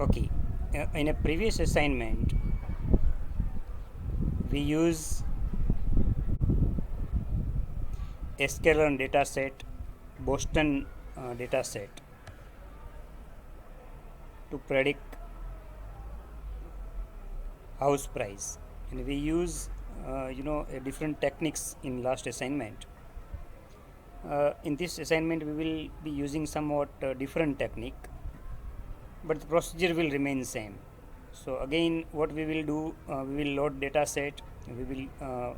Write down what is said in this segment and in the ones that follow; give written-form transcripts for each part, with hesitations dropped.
Okay, in a previous assignment, we use sklearn dataset, Boston dataset to predict house price, and we use different techniques in last assignment. In this assignment, we will be using somewhat different technique, but the procedure will remain same. So again, what we will do, we will load data set, we will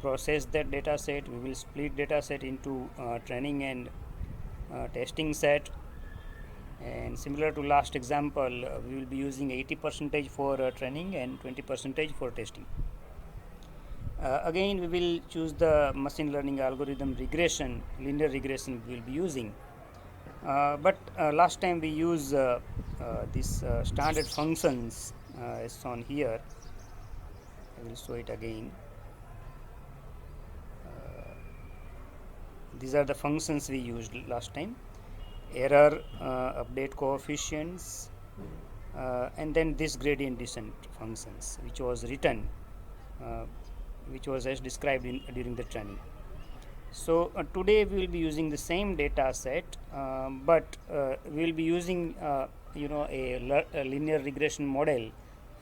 process that data set, we will split data set into training and testing set, and similar to last example, we will be using 80% for training and 20% for testing. Again, we will choose the machine learning algorithm regression, linear regression we will be using. But last time we use these standard functions as shown here. I will show it again. These are the functions we used last time: error, update coefficients, and then this gradient descent functions, which was written, which was as described during the training. So today we will be using the same data set, but we will be using a linear regression model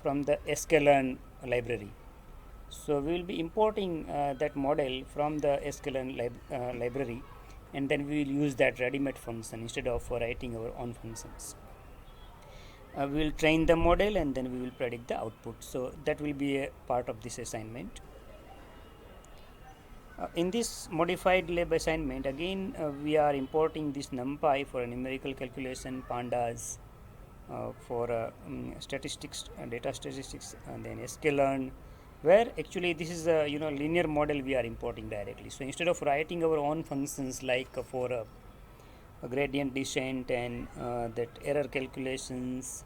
from the sklearn library. So we will be importing that model from the sklearn library, and then we will use that ready-made function instead of writing our own functions. We will train the model and then we will predict the output. So that will be a part of this assignment. In this modified lab assignment, again we are importing this NumPy for a numerical calculation, pandas for statistics, data statistics, and then sklearn, where actually this is a linear model we are importing directly. So instead of writing our own functions like for a gradient descent and that error calculations,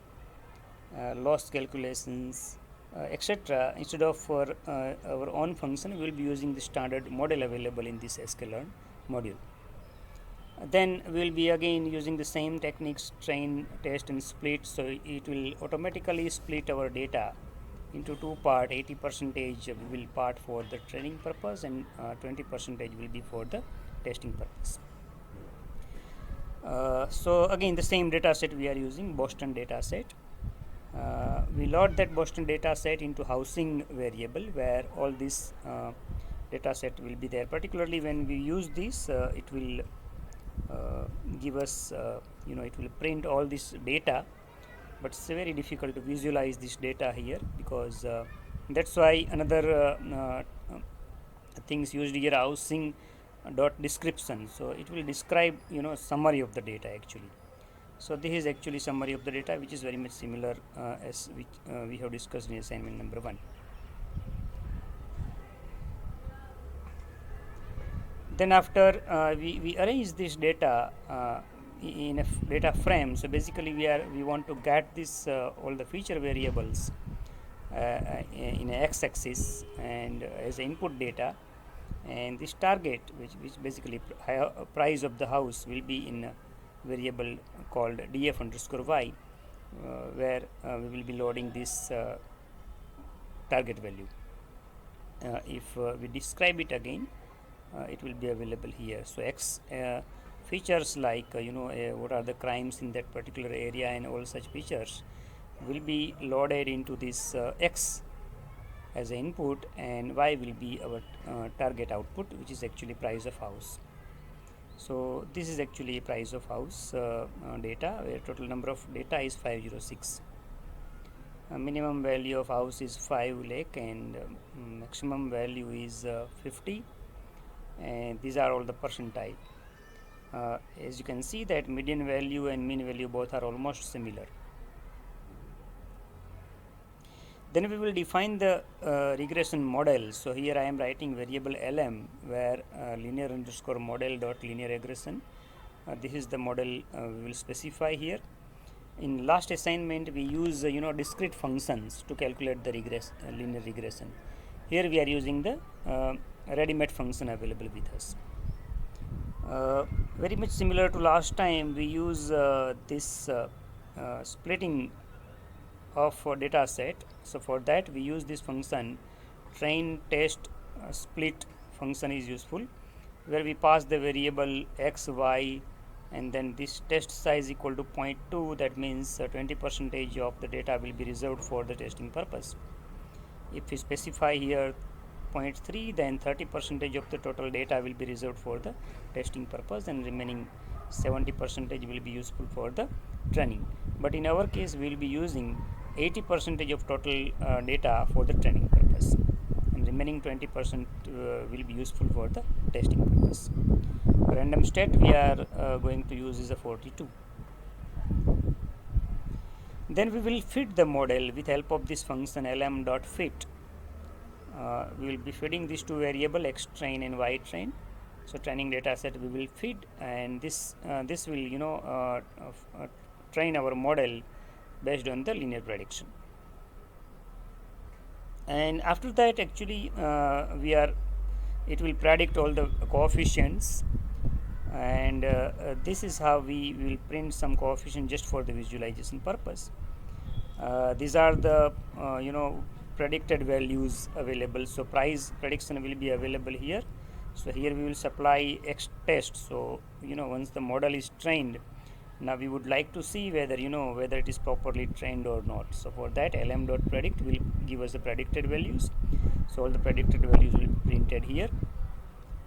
loss calculations, etc., instead of for our own function, we will be using the standard model available in this sklearn module. Then we will be again using the same techniques: train, test, and split. So it will automatically split our data into two parts. 80% will part for the training purpose, and 20% will be for the testing purpose. So again, the same data set we are using, Boston data set. We load that Boston data set into housing variable, where all this data set will be there. Particularly when we use this, it will give us, it will print all this data, but it's very difficult to visualize this data here, because that's why another things used here, housing dot description. So it will describe summary of the data actually. So this is actually summary of the data, which is very much similar as which we have discussed in assignment number 1. Then after we arrange this data in a data frame. So basically we want to get this all the feature variables in a x-axis and as input data, and this target, which basically price of the house, will be in a variable called df_y, where we will be loading this target value. If we describe it again, it will be available here. So x features like what are the crimes in that particular area and all such features will be loaded into this x as an input, and y will be our target output, which is actually price of house. So this is actually price of house data, where total number of data is 506. Minimum value of house is 5 lakh, and maximum value is 50, and these are all the percentile. As you can see that median value and mean value both are almost similar. Then we will define the regression model. So here I am writing variable lm, where linear_model dot linear regression. This is the model we will specify here. In last assignment, we use discrete functions to calculate the linear regression. Here we are using the ready-made function available with us. Very much similar to last time, we use this splitting of data set. So for that we use this function train test split function is useful, where we pass the variable x, y, and then this test size equal to 0.2. That means 20% of the data will be reserved for the testing purpose. If we specify here 0.3, then 30% of the total data will be reserved for the testing purpose, and remaining 70% will be useful for the training. But in our case we will be using 80% of total data for the training purpose, and remaining 20% will be useful for the testing purpose. Random state we are going to use is a 42. Then we will fit the model with help of this function lm.fit. We will be feeding these two variable x train and y train. So training data set we will feed, and this will train our model based on the linear prediction. And after that actually it will predict all the coefficients, and this is how we will print some coefficient just for the visualization purpose. These are the predicted values available. So price prediction will be available here. So here we will supply x test. So once the model is trained, now we would like to see whether whether it is properly trained or not. So for that lm.predict will give us the predicted values. So all the predicted values will be printed here,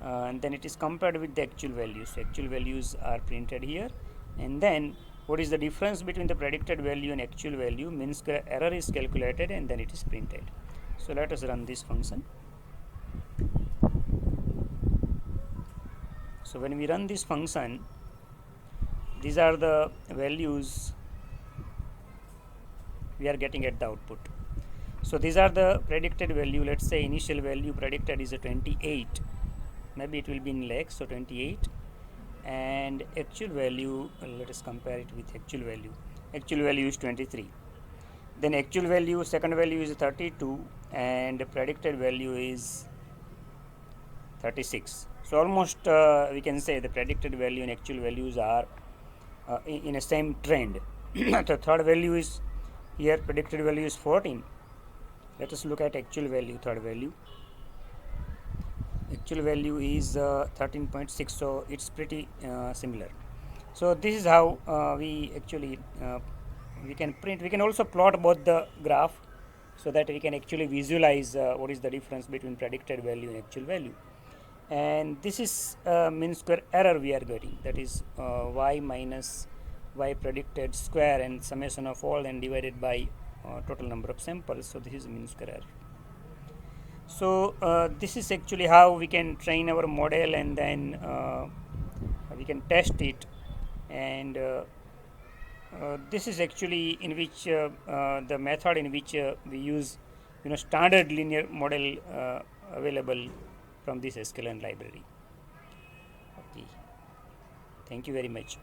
and then it is compared with the actual values. So actual values are printed here, and then what is the difference between the predicted value and actual value, mean square error is calculated, and then it is printed. So let us run this function. So when we run this function, these are the values we are getting at the output. So these are the predicted value. Let's say initial value predicted is a 28, maybe it will be in lakhs, so 28, and actual value, let us compare it with actual value. Actual value is 23. Then actual value, second value is 32, and predicted value is 36. So almost we can say the predicted value and actual values are in a same trend. The third value is here, predicted value is 14. Let us look at actual value, third value. Actual value is 13.6, so it's pretty similar. So this is how we actually we can print. We can also plot both the graph, so that we can actually visualize what is the difference between predicted value and actual value. And this is mean square error we are getting, that is y minus y predicted square and summation of all and divided by total number of samples. So this is mean square error. So this is actually how we can train our model, and then we can test it, and this is actually in which the method in which we use standard linear model available from this sklearn library. Okay, thank you very much.